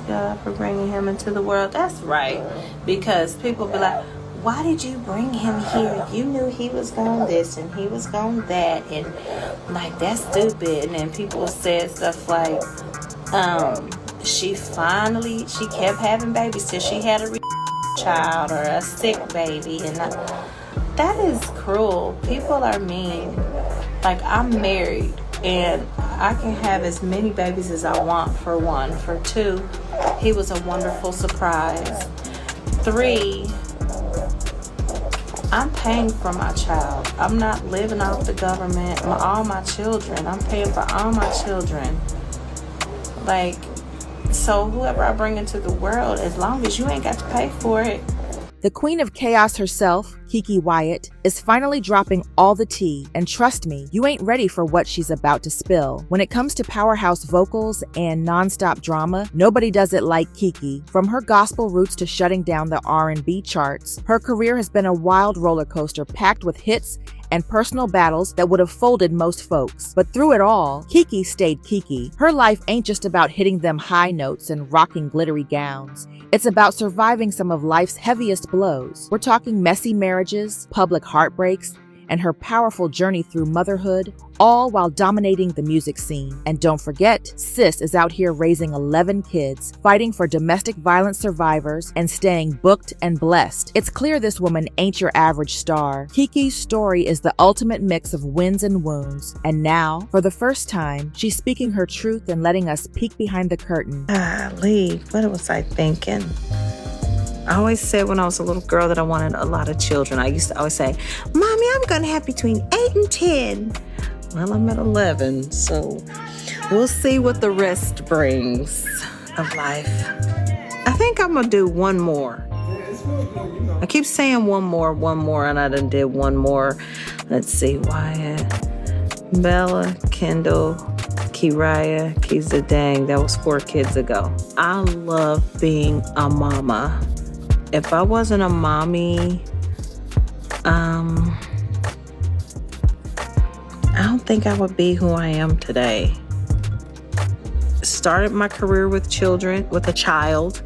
God for bringing him into the world. That's right. Because people be like, why did you bring him here? You knew he was going this and he was going that. And like, that's stupid. And then people said stuff like, she kept having babies till she had a child or a sick baby. And that is cruel. People are mean. Like, I'm married and I can have as many babies as I want, for one. For two, he was a wonderful surprise. 3, I'm paying for my child. I'm not living off the government. All my children. I'm paying for all my children. Like, so whoever I bring into the world, as long as you ain't got to pay for it. The queen of chaos herself, Keke Wyatt, is finally dropping all the tea, and trust me, you ain't ready for what she's about to spill. When it comes to powerhouse vocals and non-stop drama, nobody does it like Keke. From her gospel roots to shutting down the R&B charts, her career has been a wild roller coaster packed with hits and personal battles that would have folded most folks. But through it all, Keke stayed Keke. Her life ain't just about hitting them high notes and rocking glittery gowns. It's about surviving some of life's heaviest blows. We're talking messy marriages, public heartbreaks, and her powerful journey through motherhood, all while dominating the music scene. And don't forget, Sis is out here raising 11 kids, fighting for domestic violence survivors, and staying booked and blessed. It's clear this woman ain't your average star. Keke's story is the ultimate mix of wins and wounds. And now, for the first time, she's speaking her truth and letting us peek behind the curtain. What was I thinking? I always said when I was a little girl that I wanted a lot of children. I used to always say, Mommy, I'm going to have between 8 and 10. Well, I'm at 11, so we'll see what the rest brings of life. I think I'm going to do one more. I keep saying one more, and I done did one more. Let's see, Wyatt, Bella, Kendall, Kiraya, Kizadang. That was 4 kids ago. I love being a mama. If I wasn't a mommy, I don't think I would be who I am today. Started my career with a child,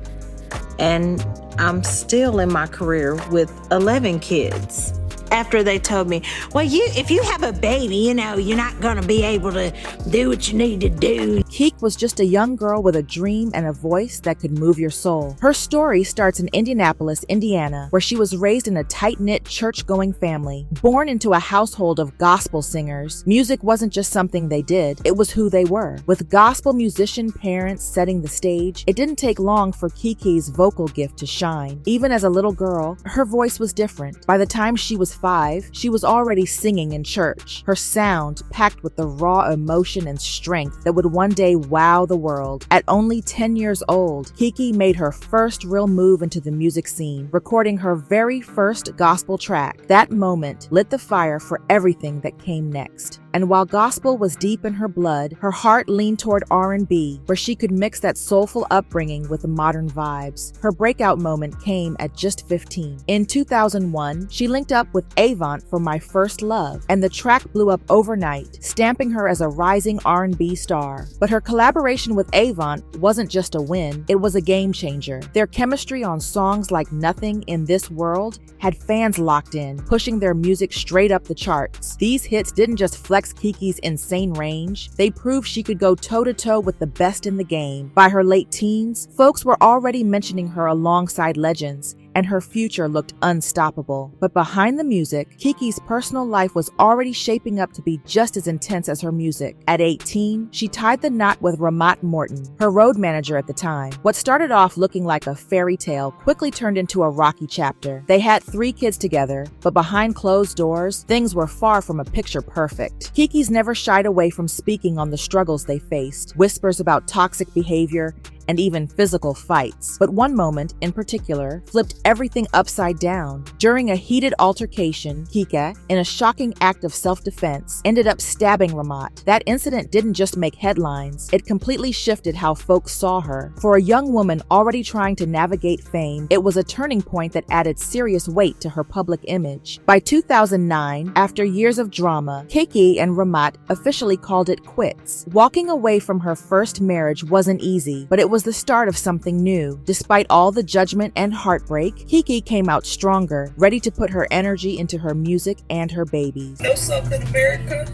and I'm still in my career with 11 kids. After they told me, well, if you have a baby, you're not going to be able to do what you need to do. Keke was just a young girl with a dream and a voice that could move your soul. Her story starts in Indianapolis, Indiana, where she was raised in a tight-knit, church-going family. Born into a household of gospel singers, music wasn't just something they did, it was who they were. With gospel musician parents setting the stage, it didn't take long for Keke's vocal gift to shine. Even as a little girl, her voice was different. By the time she was 5, she was already singing in church, her sound packed with the raw emotion and strength that would one day wow the world. At only 10 years old, Keke made her first real move into the music scene, recording her very first gospel track. That moment lit the fire for everything that came next. And while gospel was deep in her blood, her heart leaned toward R&B, where she could mix that soulful upbringing with the modern vibes. Her breakout moment came at just 15. In 2001, she linked up with Avant for My First Love, and the track blew up overnight, stamping her as a rising R&B star. But her collaboration with Avant wasn't just a win, it was a game changer. Their chemistry on songs like Nothing in This World had fans locked in, pushing their music straight up the charts. These hits didn't just flex Keke's insane range, they proved she could go toe-to-toe with the best in the game. By her late teens, folks were already mentioning her alongside legends, and her future looked unstoppable. But behind the music, Keke's personal life was already shaping up to be just as intense as her music. At 18, she tied the knot with Ramat Morton, her road manager at the time. What started off looking like a fairy tale quickly turned into a rocky chapter. They had 3 kids together, but behind closed doors, things were far from a picture perfect. Keke's never shied away from speaking on the struggles they faced, whispers about toxic behavior, and even physical fights. But one moment, in particular, flipped everything upside down. During a heated altercation, Keke, in a shocking act of self-defense, ended up stabbing Ramat. That incident didn't just make headlines, it completely shifted how folks saw her. For a young woman already trying to navigate fame, it was a turning point that added serious weight to her public image. By 2009, after years of drama, Keke and Ramat officially called it quits. Walking away from her first marriage wasn't easy, but it was was the start of something new. Despite all the judgment and heartbreak, Kiki came out stronger, ready to put her energy into her music and her babies. Know something, America?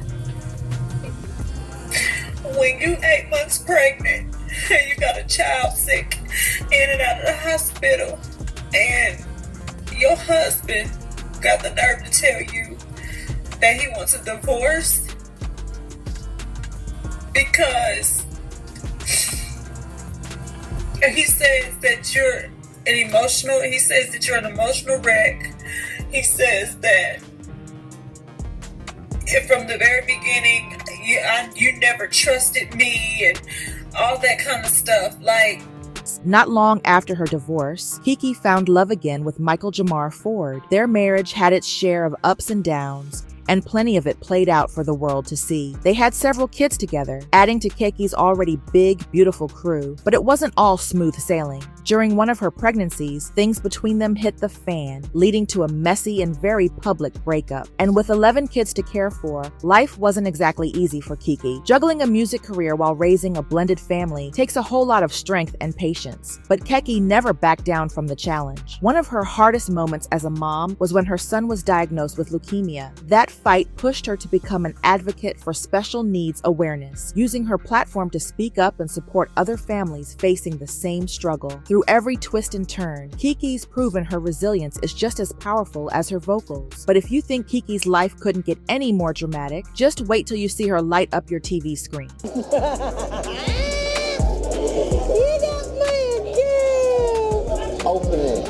When you 8 months pregnant and you got a child sick in and out of the hospital, and your husband got the nerve to tell you that he wants a divorce because he says that you're an emotional wreck. He says that from the very beginning, you never trusted me and all that kind of stuff. Not long after her divorce, Kiki found love again with Michael Jamar Ford. Their marriage had its share of ups and downs, and plenty of it played out for the world to see. They had several kids together, adding to Keke's already big, beautiful crew, but it wasn't all smooth sailing. During one of her pregnancies, things between them hit the fan, leading to a messy and very public breakup. And with 11 kids to care for, life wasn't exactly easy for Kiki. Juggling a music career while raising a blended family takes a whole lot of strength and patience. But Keke never backed down from the challenge. One of her hardest moments as a mom was when her son was diagnosed with leukemia. That fight pushed her to become an advocate for special needs awareness, using her platform to speak up and support other families facing the same struggle. Through every twist and turn, Kiki's proven her resilience is just as powerful as her vocals. But if you think Kiki's life couldn't get any more dramatic, just wait till you see her light up your TV screen. Open it.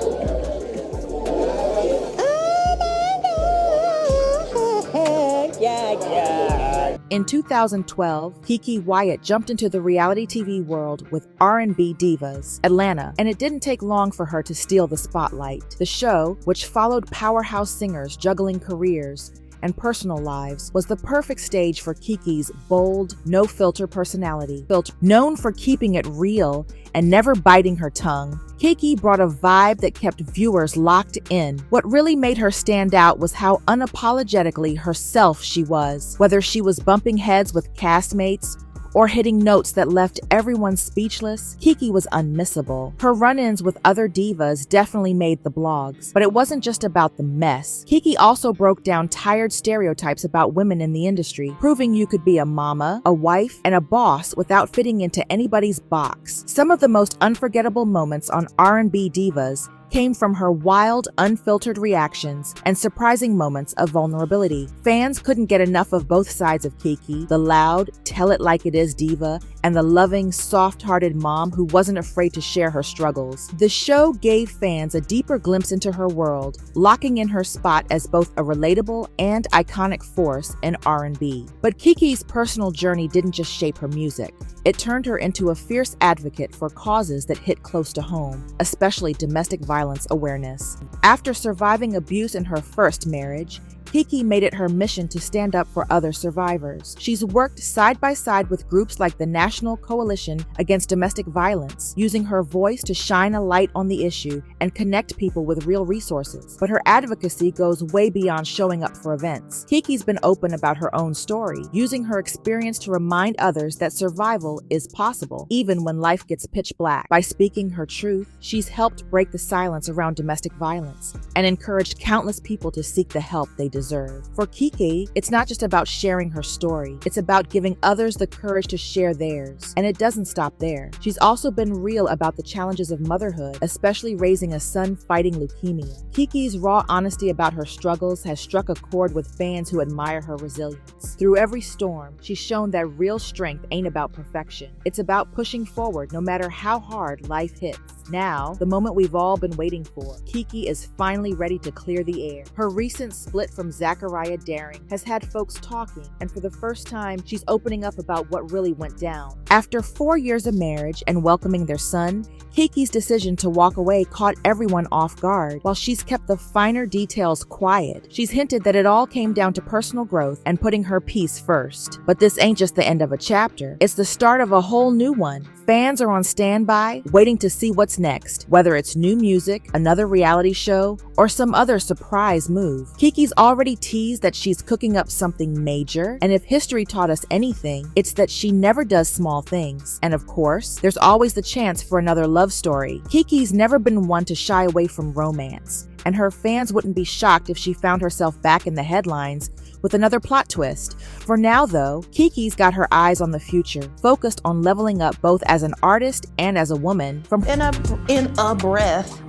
In 2012, Keke Wyatt jumped into the reality TV world with R&B Divas, Atlanta, and it didn't take long for her to steal the spotlight. The show, which followed powerhouse singers juggling careers and personal lives, was the perfect stage for Kiki's bold, no-filter personality. Known for keeping it real and never biting her tongue, Keke brought a vibe that kept viewers locked in. What really made her stand out was how unapologetically herself she was. Whether she was bumping heads with castmates or hitting notes that left everyone speechless, Keke was unmissable. Her run-ins with other divas definitely made the blogs, but it wasn't just about the mess. Keke also broke down tired stereotypes about women in the industry, proving you could be a mama, a wife, and a boss without fitting into anybody's box. Some of the most unforgettable moments on R&B Divas came from her wild, unfiltered reactions and surprising moments of vulnerability. Fans couldn't get enough of both sides of Keke, the loud, tell-it-like-it-is diva, and the loving, soft-hearted mom who wasn't afraid to share her struggles. The show gave fans a deeper glimpse into her world, locking in her spot as both a relatable and iconic force in R&B. But Keke's personal journey didn't just shape her music. It turned her into a fierce advocate for causes that hit close to home, especially domestic violence awareness. After surviving abuse in her first marriage, Keke made it her mission to stand up for other survivors. She's worked side by side with groups like the National Coalition Against Domestic Violence, using her voice to shine a light on the issue and connect people with real resources. But her advocacy goes way beyond showing up for events. Keke's been open about her own story, using her experience to remind others that survival is possible, even when life gets pitch black. By speaking her truth, she's helped break the silence around domestic violence and encouraged countless people to seek the help they deserve. For Keke, it's not just about sharing her story, it's about giving others the courage to share theirs. And it doesn't stop there. She's also been real about the challenges of motherhood, especially raising a son fighting leukemia. Keke's raw honesty about her struggles has struck a chord with fans who admire her resilience. Through every storm, she's shown that real strength ain't about perfection. It's about pushing forward no matter how hard life hits. Now, the moment we've all been waiting for, Keke is finally ready to clear the air. Her recent split from Zachariah Daring has had folks talking, and for the first time, she's opening up about what really went down. After 4 years of marriage and welcoming their son, Kiki's decision to walk away caught everyone off guard. While she's kept the finer details quiet, she's hinted that it all came down to personal growth and putting her peace first. But this ain't just the end of a chapter, it's the start of a whole new one. Fans are on standby, waiting to see what's next, whether it's new music, another reality show, or some other surprise move. Kiki's already teased that she's cooking up something major, and if history taught us anything, it's that she never does small things. And of course, there's always the chance for another love story. Kiki's never been one to shy away from romance, and her fans wouldn't be shocked if she found herself back in the headlines with another plot twist. For now, though, Kiki's got her eyes on the future, focused on leveling up both as an artist and as a woman. In a breath,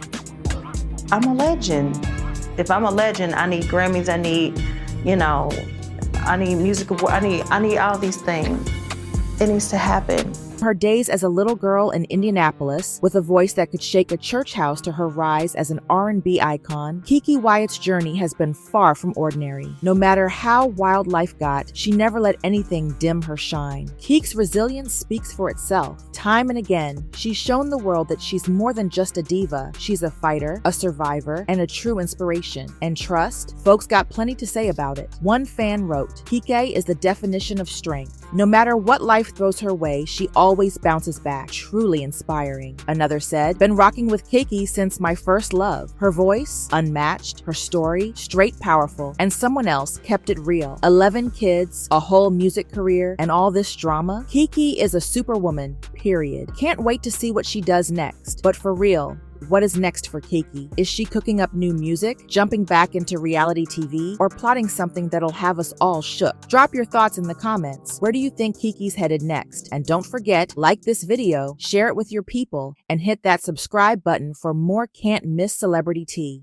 I'm a legend. If I'm a legend, I need Grammys, I need, I need music award, I need all these things. It needs to happen. Her days as a little girl in Indianapolis, with a voice that could shake a church house, to her rise as an R&B icon, Keke Wyatt's journey has been far from ordinary. No matter how wild life got, she never let anything dim her shine. Keke's resilience speaks for itself. Time and again, she's shown the world that she's more than just a diva. She's a fighter, a survivor, and a true inspiration. And trust, folks got plenty to say about it. One fan wrote, "Keke is the definition of strength. No matter what life throws her way, she always bounces back. Truly inspiring." Another said, "Been rocking with Keke since my first love. Her voice, unmatched. Her story, straight powerful." And someone else kept it real. 11 kids, a whole music career, and all this drama. Keke is a superwoman, period. Can't wait to see what she does next. But for real, what is next for Keke? Is she cooking up new music, jumping back into reality TV, or plotting something that'll have us all shook? Drop your thoughts in the comments. Where do you think Keke's headed next? And don't forget, like this video, share it with your people, and hit that subscribe button for more can't miss celebrity tea.